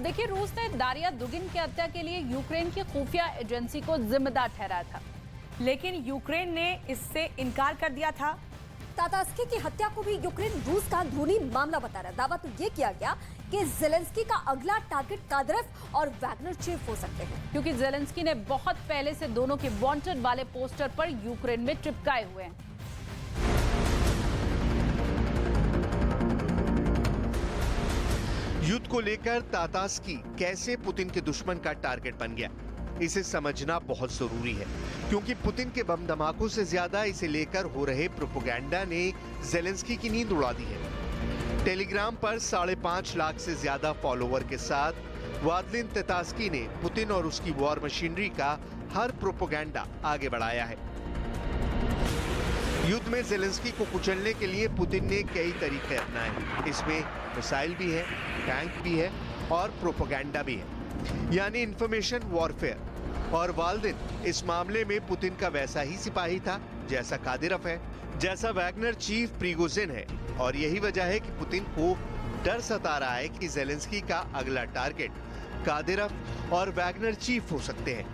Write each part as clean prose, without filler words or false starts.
अब देखिए, रूस ने दारिया दुगिन की हत्या के लिए यूक्रेन की खुफिया एजेंसी को जिम्मेदार ठहराया था, लेकिन यूक्रेन ने इससे इनकार कर दिया था। तातास्की की हत्या को भी यूक्रेन रूस का अंदरूनी मामला बता रहा है। दावा तो ये किया गया कि जेलेंस्की का अगला टारगेट कादिरोव और वैगनर चीफ हो सकते हैं, क्योंकि जेलेंस्की ने बहुत पहले से दोनों के वांटेड वाले पोस्टर पर यूक्रेन में चिपकाए हुए हैं। युद्ध को लेकर तातास्की कैसे पुतिन के दुश्मन का टारगेट बन गया, इसे समझना बहुत जरूरी है, क्योंकि पुतिन के बम धमाकों से ज्यादा इसे लेकर हो रहे प्रोपेगेंडा ने जेलेंस्की की नींद उड़ा दी है। टेलीग्राम पर 5.5 लाख से ज्यादा फॉलोवर के साथ वादलिन तातास्की ने पुतिन और उसकी वॉर मशीनरी का हर प्रोपेगेंडा आगे बढ़ाया है। युद्ध में जेलेंस्की को कुचलने के लिए पुतिन ने कई तरीके अपनाए। इसमें मिसाइल भी है, टैंक भी है और प्रोपेगेंडा भी है, यानी इंफॉर्मेशन वॉरफेयर। और वाल्दिन इस मामले में पुतिन का वैसा ही सिपाही था जैसा कादिरोव है, जैसा वैगनर चीफ प्रिगोजिन है। और यही वजह है कि पुतिन को डर सता रहा है कि जेलेंस्की का अगला टारगेट कादिरोव और वैगनर चीफ हो सकते हैं,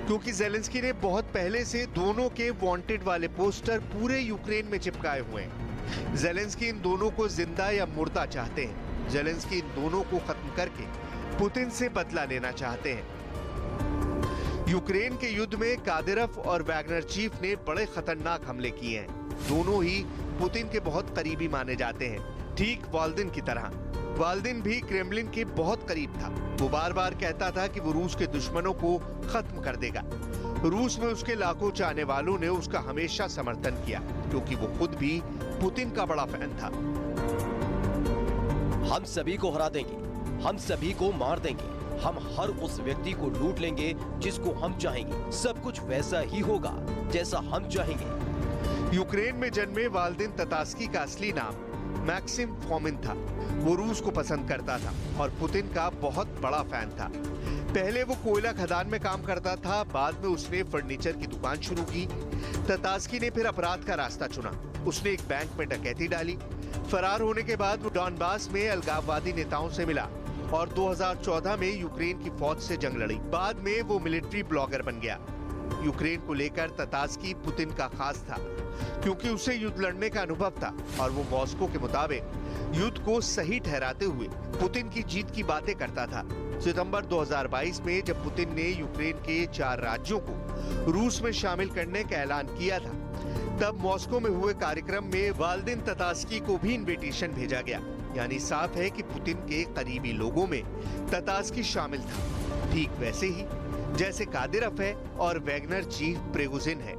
क्योंकि जेलेंस्की ने बहुत पहले से दोनों के वांटेड वाले पोस्टर पूरे यूक्रेन में चिपकाए हुए हैं। जेलेंस्की इन दोनों को जिंदा या मुर्दा चाहते हैं। जेलेंस्की इन दोनों को खत्म करके पुतिन से बदला लेना चाहते हैं। यूक्रेन के युद्ध में कादिरोव और वैगनर चीफ ने बड़े खतरनाक हमले किए हैं। दोनों ही पुतिन के बहुत करीबी माने जाते हैं, ठीक वाल्दिन की तरह। वाल्दिन भी क्रेमलिन के बहुत करीब था। वो बार बार कहता था कि वो रूस के दुश्मनों को खत्म कर देगा। रूस में उसके लाखों चाहने वालों ने उसका हमेशा समर्थन किया, क्योंकि वो खुद भी पुतिन का बड़ा फैन था। हम सभी को हरा देंगे, हम सभी को मार देंगे, हम हर उस व्यक्ति को लूट लेंगे जिसको हम चाहेंगे। सब कुछ वैसा ही होगा जैसा हम चाहेंगे। यूक्रेन में जन्मे वाल्दिन तातास्की का असली नाम मैक्सिम फोमिन था। वो रूस को पसंद करता था और पुतिन का बहुत बड़ा फैन था। पहले वो कोयला खदान में काम करता था, बाद में उसने फर्नीचर की दुकान शुरू की। तातास्की ने फिर अपराध का रास्ता चुना। उसने एक बैंक में डकैती डाली। फरार होने के बाद वो डॉनबास में अलगाववादी नेताओं से मिला और 2014 में यूक्रेन की फौज से जंग लड़ी। बाद में वो मिलिट्री ब्लॉगर बन गया। यूक्रेन को लेकर तातास्की पुतिन का खास था, क्योंकि उसे युद्ध लड़ने का अनुभव था और वो मॉस्को के मुताबिक युद्ध को सही ठहराते हुए पुतिन की जीत की बातें करता था। सितंबर 2022 में जब पुतिन ने यूक्रेन के 4 राज्यों को रूस में शामिल करने का ऐलान किया था, तब मॉस्को में हुए कार्यक्रम में वाल्दिन तातास्की को भी इनविटेशन भेजा गया। यानी साफ है कि पुतिन के करीबी लोगों में तातास्की शामिल था, ठीक वैसे ही जैसे कादिरोव है और वैगनर चीफ प्रिगोजिन है।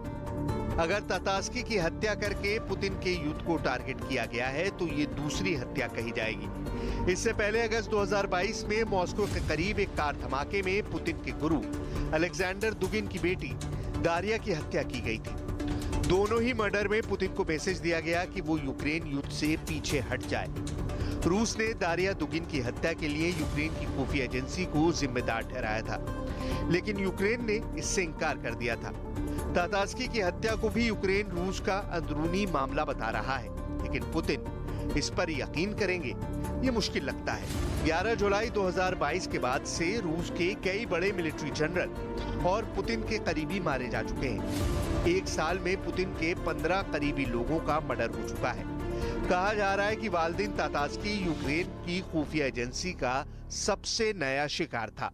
अगर तातास्की की हत्या करके पुतिन के युद्ध को टारगेट किया गया है, तो ये दूसरी हत्या कही जाएगी। इससे पहले अगस्त 2022 में मॉस्को के करीब एक कार धमाके में पुतिन के गुरु अलेक्जेंडर दुगिन की बेटी दारिया की हत्या की गई थी। दोनों ही मर्डर में पुतिन को मैसेज दिया गया कि वो यूक्रेन युद्ध से पीछे हट जाए। रूस ने दारिया दुगिन की हत्या के लिए यूक्रेन की खुफिया एजेंसी को जिम्मेदार ठहराया था, लेकिन यूक्रेन ने इससे इनकार कर दिया था। तातास्की की हत्या को भी यूक्रेन रूस का अंदरूनी मामला बता रहा है, लेकिन पुतिन इस पर यकीन करेंगे ये मुश्किल लगता है। 11 जुलाई 2022 के बाद से रूस के कई बड़े मिलिट्री जनरल और पुतिन के करीबी मारे जा चुके हैं। एक साल में पुतिन के 15 करीबी लोगों का मर्डर हो चुका है। कहा जा रहा है कि वाल्दिन तातास्की यूक्रेन की खुफिया एजेंसी का सबसे नया शिकार था।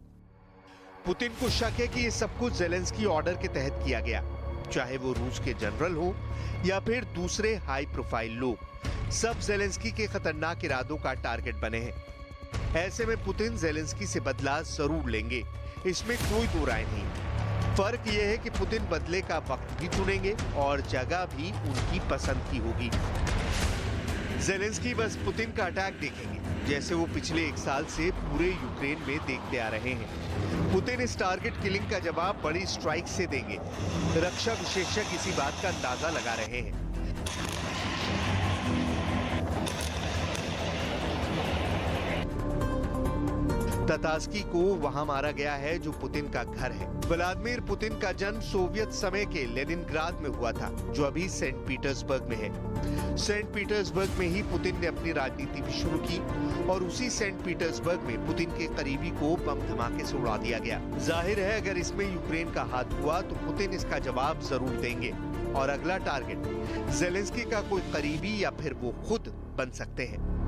पुतिन को शक है कि ये सब कुछ जेलेंस्की ऑर्डर के तहत किया गया, चाहे वो रूस के जनरल हो या फिर दूसरे हाई प्रोफाइल लोग, सब जेलेंस्की के खतरनाक इरादों का टारगेट बने हैं। ऐसे में पुतिन जेलेंस्की से बदला जरूर लेंगे, इसमें कोई दो राय नहीं। फर्क यह है कि पुतिन बदले का वक्त भी चुनेंगे और जगह भी उनकी पसंद की होगी। जेलेंस्की बस पुतिन का अटैक देखेंगे, जैसे वो पिछले 1 साल से पूरे यूक्रेन में देखते आ रहे हैं। पुतिन इस टारगेट किलिंग का जवाब बड़ी स्ट्राइक से देंगे। रक्षा विशेषज्ञ इसी बात का अंदाजा लगा रहे हैं। ततास्की को वहां मारा गया है जो पुतिन का घर है। व्लादिमीर पुतिन का जन्म सोवियत समय के लेनिनग्राद में हुआ था, जो अभी सेंट पीटर्सबर्ग में है। सेंट पीटर्सबर्ग में ही पुतिन ने अपनी राजनीति भी शुरू की और उसी सेंट पीटर्सबर्ग में पुतिन के करीबी को बम धमाके से उड़ा दिया गया। जाहिर है अगर इसमें यूक्रेन का हाथ हुआ तो पुतिन इसका जवाब जरूर देंगे और अगला टारगेट जेलेंस्की का कोई करीबी या फिर वो खुद बन सकते हैं।